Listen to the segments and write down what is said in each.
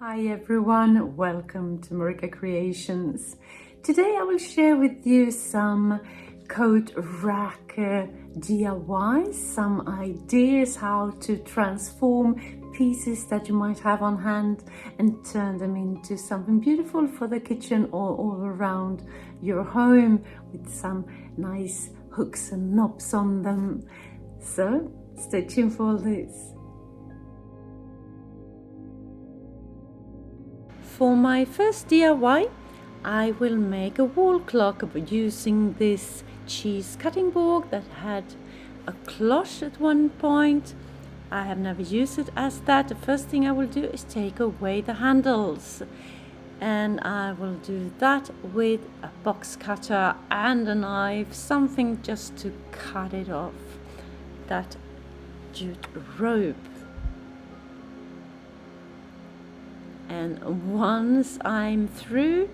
Hi everyone, welcome to MarikaCreations. Today I will share with you some coat rack DIYs, some ideas how to transform pieces that you might have on hand and turn them into something beautiful for the kitchen or all around your home with some nice hooks and knobs on them. So stay tuned for all this. For my first DIY, I will make a wall clock using this cheese cutting board that had a cloche at one point. I have never used it as that. The first thing I will do is take away the handles, and I will do that with a box cutter and a knife, something just to cut it off, that jute rope. And once I'm through,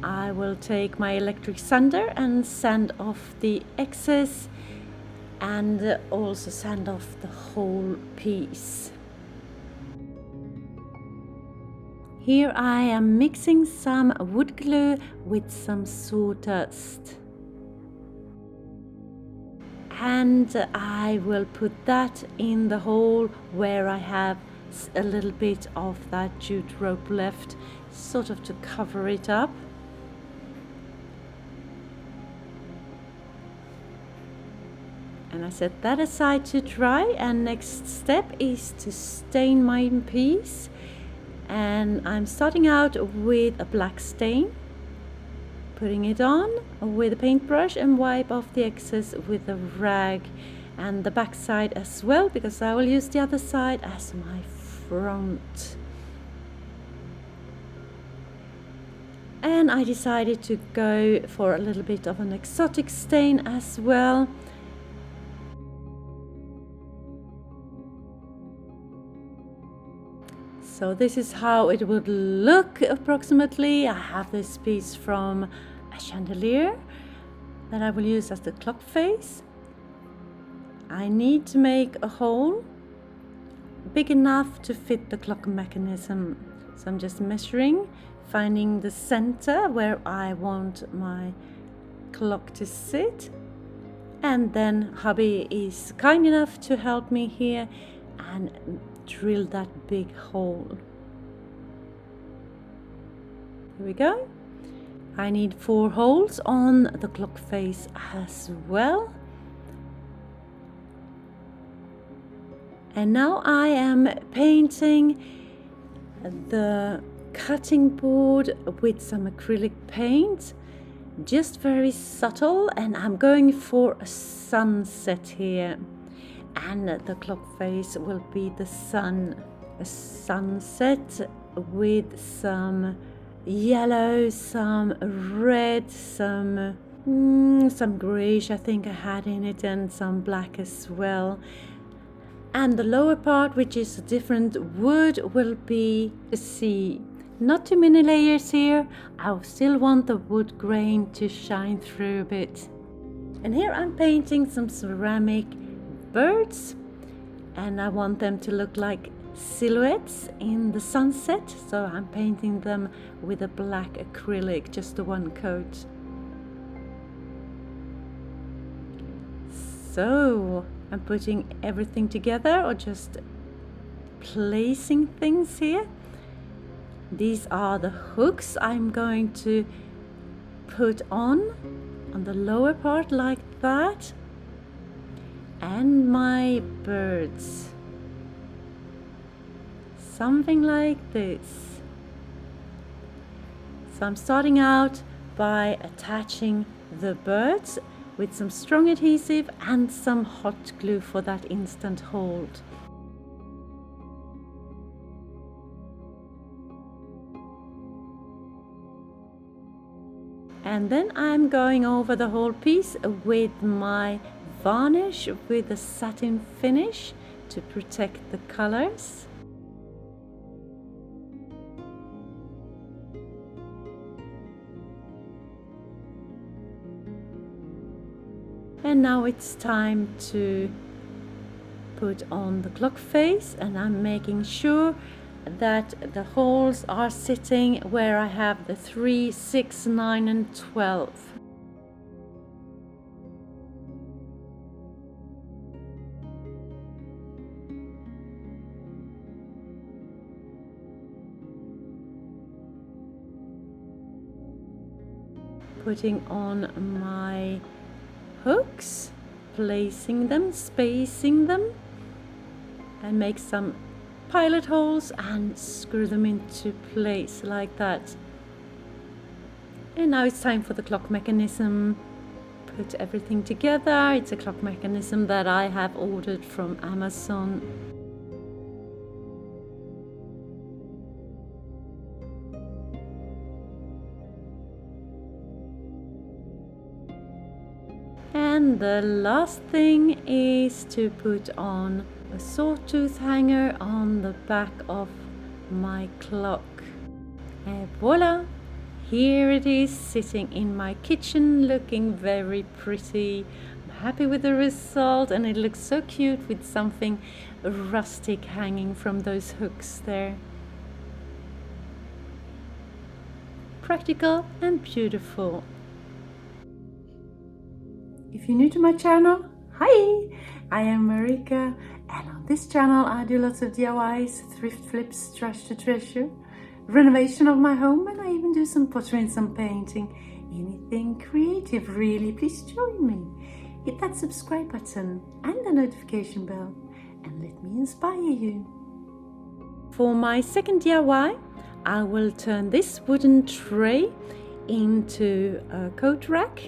I will take my electric sander and sand off the excess and also sand off the whole piece. Here I am mixing some wood glue with some sawdust. And I will put that in the hole where I have a little bit of that jute rope left, sort of to cover it up. And I set that aside to dry, and next step is to stain my piece, and I'm starting out with a black stain, putting it on with a paintbrush and wipe off the excess with a rag, and the back side as well, because I will use the other side as my front. And I decided to go for a little bit of an exotic stain as well. So this is how it would look approximately. I have this piece from a chandelier that I will use as the clock face. I need to make a hole big enough to fit the clock mechanism. So I'm just measuring, finding the center where I want my clock to sit. And then hubby is kind enough to help me here and drill that big hole. Here we go. I need 4 holes on the clock face as well. And now I am painting the cutting board with some acrylic paint, just very subtle, and I'm going for a sunset here. And the clock face will be the sun, a sunset with some yellow, some red, some greyish I think I had in it, and some black as well. And the lower part, which is a different wood, will be the sea. Not too many layers here. I still want the wood grain to shine through a bit. And here I'm painting some ceramic birds, and I want them to look like silhouettes in the sunset, so I'm painting them with a black acrylic, just the one coat. So I'm putting everything together, or just placing things here. These are the hooks I'm going to put on the lower part like that. And my birds, something like this. So I'm starting out by attaching the birds with some strong adhesive and some hot glue for that instant hold. And then I'm going over the whole piece with my varnish with a satin finish to protect the colors. And now it's time to put on the clock face, and I'm making sure that the holes are sitting where I have the 3, 6, 9 and 12. Putting on my hooks, placing them, spacing them, and make some pilot holes and screw them into place like that. And now it's time for the clock mechanism. Put everything together. It's a clock mechanism that I have ordered from Amazon. And the last thing is to put on a sawtooth hanger on the back of my clock. And voila! Here it is, sitting in my kitchen, looking very pretty. I'm happy with the result, and it looks so cute with something rustic hanging from those hooks there. Practical and beautiful. If you're new to my channel, hi! I am Marika, and on this channel I do lots of DIYs, thrift flips, trash to treasure, renovation of my home, and I even do some pottery and some painting. Anything creative really, please join me. Hit that subscribe button and the notification bell and let me inspire you. For my second DIY, I will turn this wooden tray into a coat rack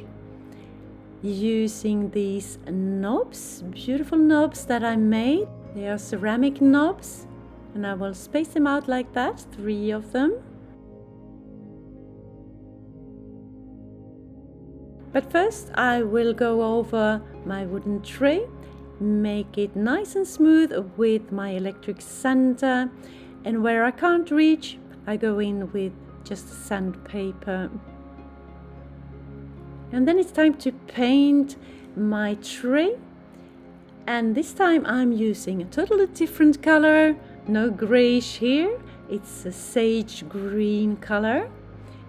using these knobs, beautiful knobs that I made. They are ceramic knobs, and I will space them out like that, 3 of them. But first I will go over my wooden tray, make it nice and smooth with my electric sander, and where I can't reach I go in with just sandpaper. And then it's time to paint my tray, and this time I'm using a totally different color. No grayish here, it's a sage green color.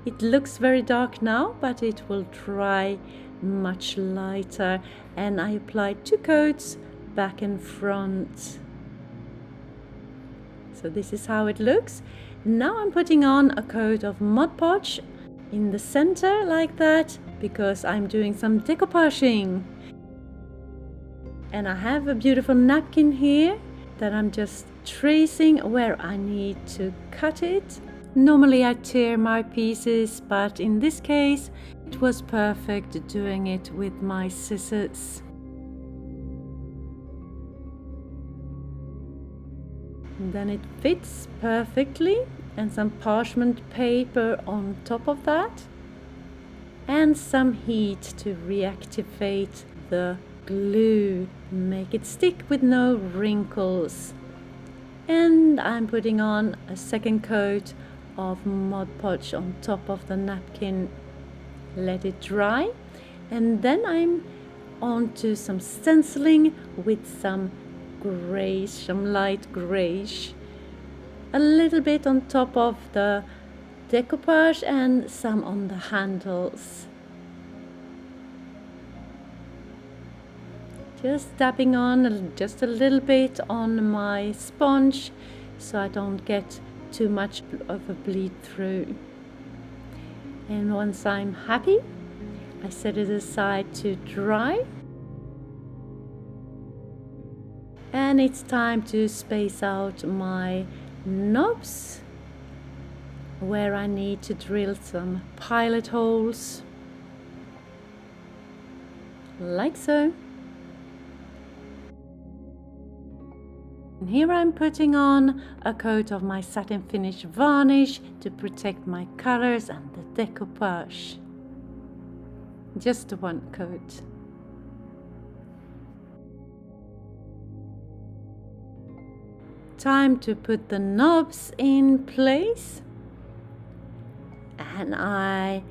It looks very dark now, but it will dry much lighter, and I applied 2 coats back and front. So this is how it looks. Now I'm putting on a coat of Mod Podge in the center like that, because I'm doing some decoupaging. And I have a beautiful napkin here that I'm just tracing where I need to cut it. Normally I tear my pieces, but in this case it was perfect doing it with my scissors. And then it fits perfectly, and some parchment paper on top of that, and some heat to reactivate the glue, make it stick with no wrinkles. And I'm putting on a second coat of Mod Podge on top of the napkin. Let it dry, and then I'm on to some stenciling with some grayish, some light grayish, a little bit on top of the decoupage and some on the handles. Just dabbing on just a little bit on my sponge so I don't get too much of a bleed through. And once I'm happy, I set it aside to dry. And it's time to space out my knobs where I need to drill some pilot holes, like so. And here I'm putting on a coat of my satin finish varnish to protect my colors and the decoupage. Just one coat. Time to put the knobs in place, and I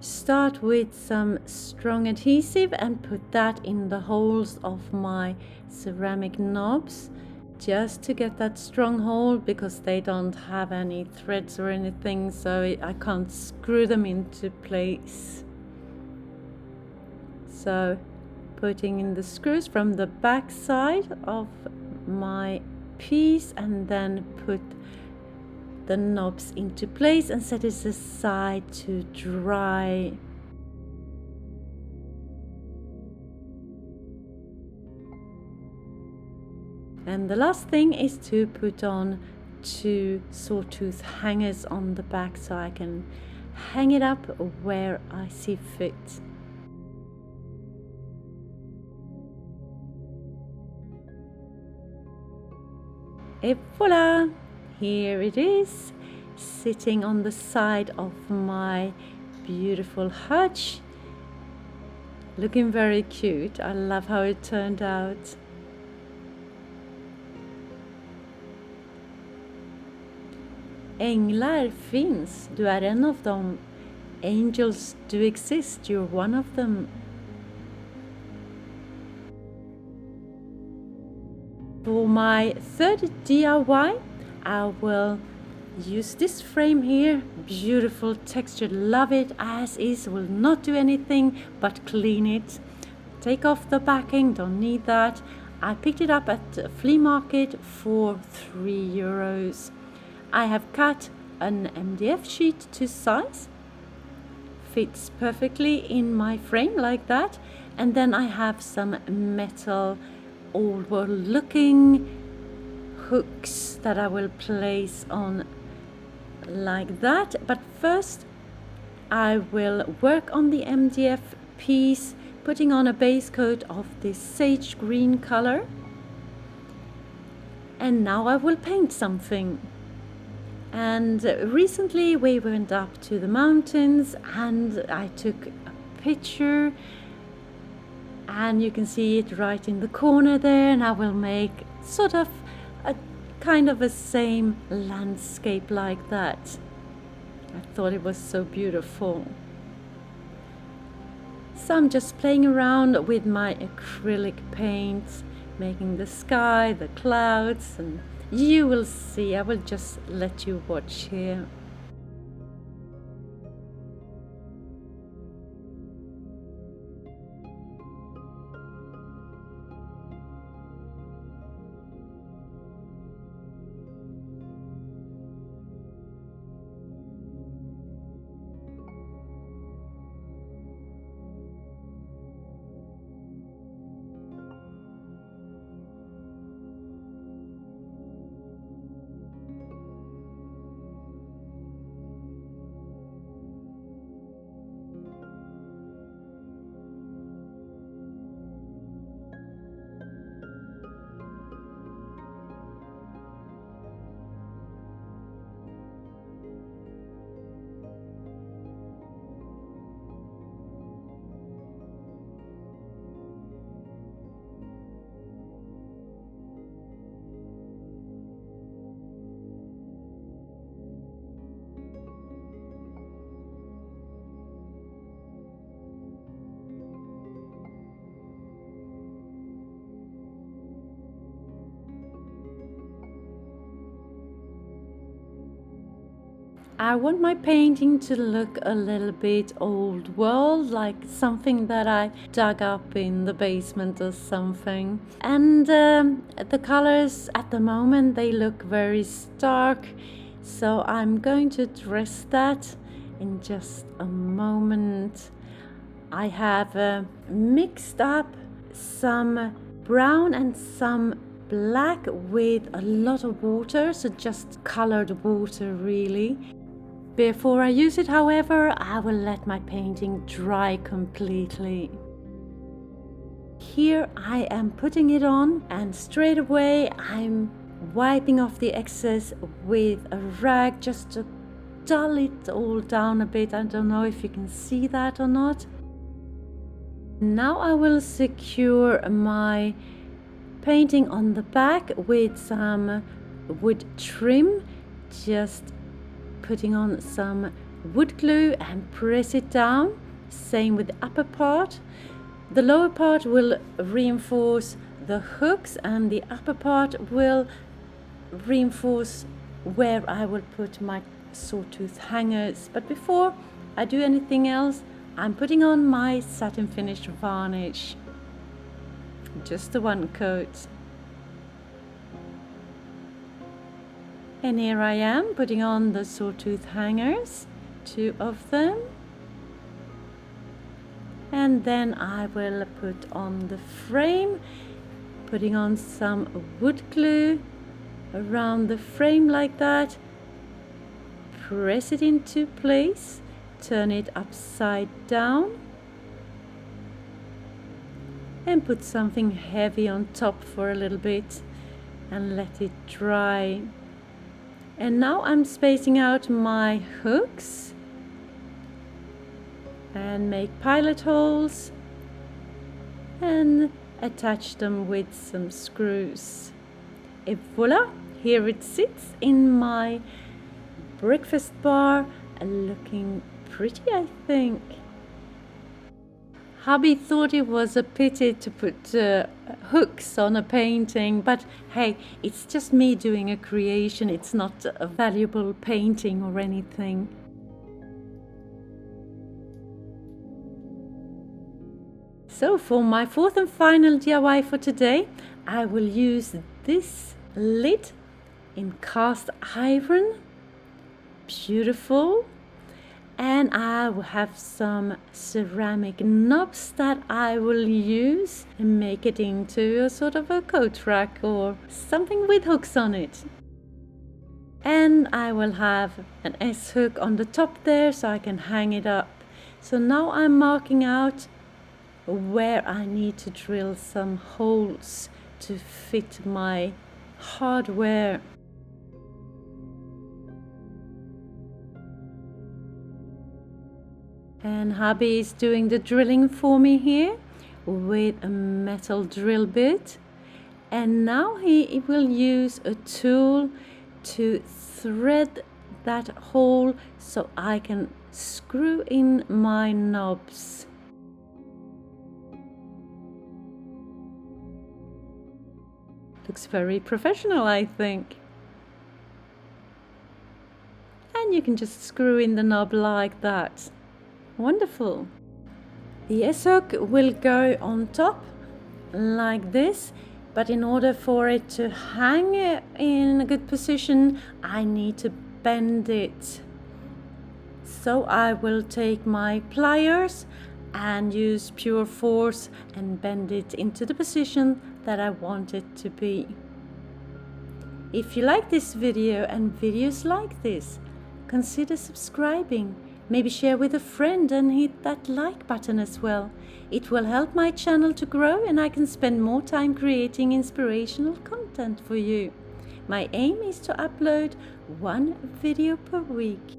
start with some strong adhesive and put that in the holes of my ceramic knobs, just to get that stronghold, because they don't have any threads or anything, so I can't screw them into place. So putting in the screws from the back side of my piece, and then put the knobs into place and set it aside to dry. And the last thing is to put on 2 sawtooth hangers on the back so I can hang it up where I see fit. Et voila! Here it is, sitting on the side of my beautiful hutch. Looking very cute. I love how it turned out. Änglar finns. Du är en av dem. Angels do exist. You're one of them. For my third DIY, I will use this frame here. Beautiful texture. Love it as is. Will not do anything but clean it. Take off the backing. Don't need that. I picked it up at a flea market for €3. I have cut an MDF sheet to size, fits perfectly in my frame like that, and then I have some metal old world looking hooks that I will place on like that. But first I will work on the MDF piece, putting on a base coat of this sage green color, and now I will paint something. And recently we went up to the mountains and I took a picture, and you can see it right in the corner there, and I will make sort of a kind of a same landscape like that. I thought it was so beautiful. So I'm just playing around with my acrylic paint, making the sky, the clouds, and you will see. I will just let you watch here. I want my painting to look a little bit old world, like something that I dug up in the basement or something. And the colors at the moment, they look very stark, so I'm going to dress that in just a moment. I have mixed up some brown and some black with a lot of water, so just colored water really. Before I use it, however, I will let my painting dry completely. Here I am putting it on, and straight away I'm wiping off the excess with a rag just to dull it all down a bit. I don't know if you can see that or not. Now I will secure my painting on the back with some wood trim, just putting on some wood glue and press it down. Same with the upper part. The lower part will reinforce the hooks, and the upper part will reinforce where I will put my sawtooth hangers. But before I do anything else, I'm putting on my satin finish varnish. Just the one coat. And here I am putting on the sawtooth hangers, 2 of them. And then I will put on the frame, putting on some wood glue around the frame like that. Press it into place, turn it upside down, and put something heavy on top for a little bit and let it dry. And now I'm spacing out my hooks and make pilot holes and attach them with some screws. Et voila, here it sits in my breakfast bar, looking pretty, I think. Hubby thought it was a pity to put hooks on a painting, but hey, it's just me doing a creation. It's not a valuable painting or anything. So for my 4th and final DIY for today, I will use this lid in cast iron. Beautiful. And I will have some ceramic knobs that I will use and make it into a sort of a coat rack or something with hooks on it. And I will have an S hook on the top there so I can hang it up. So now I'm marking out where I need to drill some holes to fit my hardware. And hubby is doing the drilling for me here with a metal drill bit. And now he will use a tool to thread that hole so I can screw in my knobs. Looks very professional, I think. And you can just screw in the knob like that. Wonderful. The S-hook will go on top like this, but in order for it to hang in a good position, I need to bend it. So I will take my pliers and use pure force and bend it into the position that I want it to be. If you like this video and videos like this, consider subscribing. Maybe share with a friend and hit that like button as well. It will help my channel to grow and I can spend more time creating inspirational content for you. My aim is to upload 1 video per week.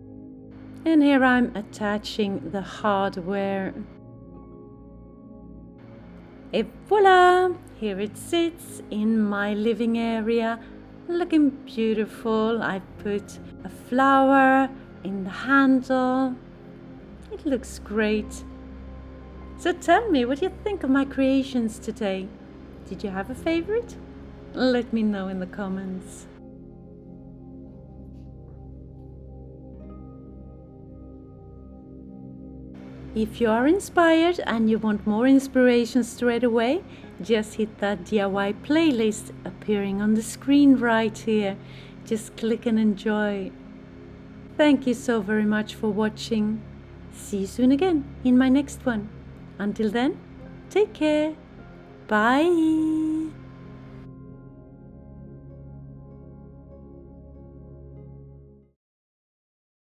And here I'm attaching the hardware. Et voila! Here it sits in my living area, looking beautiful. I put a flower in the handle. It looks great. So tell me what you think of my creations today. Did you have a favorite? Let me know in the comments. If you are inspired and you want more inspiration straight away, just hit that DIY playlist appearing on the screen right here. Just click and enjoy. Thank you so very much for watching. See you soon again in my next one. Until then, take care. Bye.